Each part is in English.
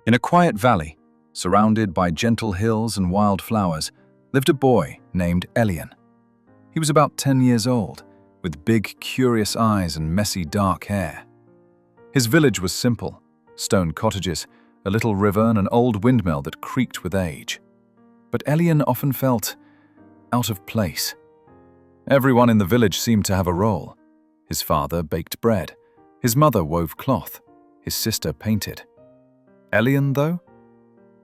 In a quiet valley, surrounded by gentle hills and wild flowers, lived a boy named Elian. He was about 10 years old, with big, curious eyes and messy, dark hair. His village was simple: stone cottages, a little river, and an old windmill that creaked with age. But Elian often felt out of place. Everyone in the village seemed to have a role. His father baked bread, his mother wove cloth, his sister painted. Elian, though?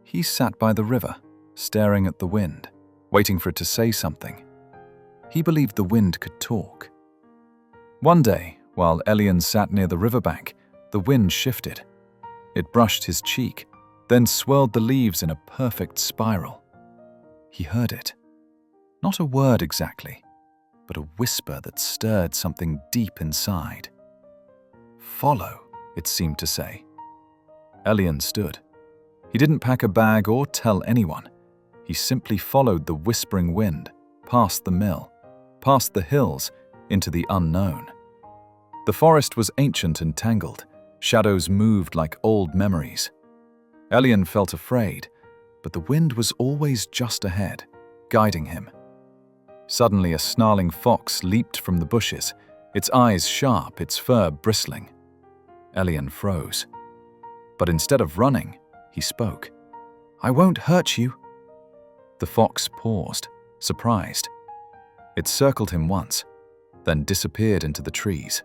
He sat by the river, staring at the wind, waiting for it to say something. He believed the wind could talk. One day, while Elian sat near the riverbank, the wind shifted. It brushed his cheek, then swirled the leaves in a perfect spiral. He heard it. Not a word exactly, but a whisper that stirred something deep inside. "Follow," it seemed to say. Elian stood. He didn't pack a bag or tell anyone. He simply followed the whispering wind, past the mill, past the hills, into the unknown. The forest was ancient and tangled. Shadows moved like old memories. Elian felt afraid, but the wind was always just ahead, guiding him. Suddenly, a snarling fox leaped from the bushes, its eyes sharp, its fur bristling. Elian froze. But instead of running, he spoke. "I won't hurt you." The fox paused, surprised. It circled him once, then disappeared into the trees.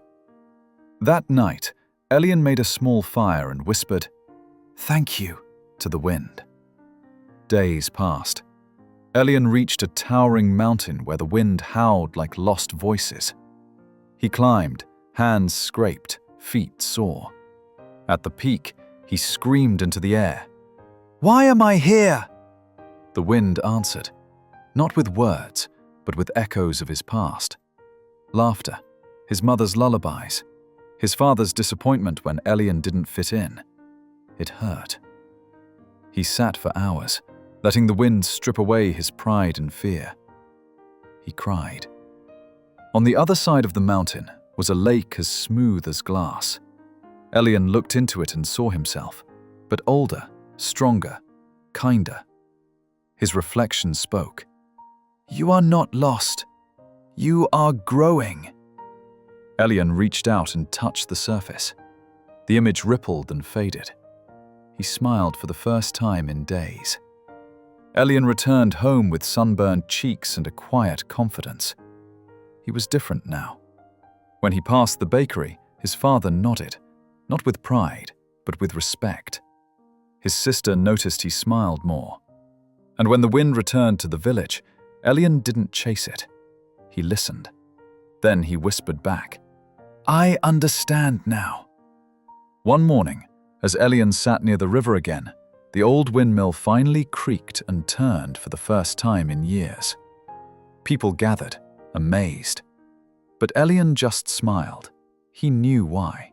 That night, Elian made a small fire and whispered, "Thank you," to the wind. Days passed. Elian reached a towering mountain where the wind howled like lost voices. He climbed, hands scraped, feet sore. At the peak, he screamed into the air. "Why am I here?" The wind answered, not with words, but with echoes of his past. Laughter, his mother's lullabies, his father's disappointment when Elian didn't fit in. It hurt. He sat for hours, letting the wind strip away his pride and fear. He cried. On the other side of the mountain was a lake as smooth as glass. Elian looked into it and saw himself, but older, stronger, kinder. His reflection spoke. "You are not lost. You are growing." Elian reached out and touched the surface. The image rippled and faded. He smiled for the first time in days. Elian returned home with sunburned cheeks and a quiet confidence. He was different now. When he passed the bakery, his father nodded, not with pride, but with respect. His sister noticed he smiled more. And when the wind returned to the village, Elian didn't chase it. He listened. Then he whispered back, "I understand now." One morning, as Elian sat near the river again, the old windmill finally creaked and turned for the first time in years. People gathered, amazed. But Elian just smiled. He knew why.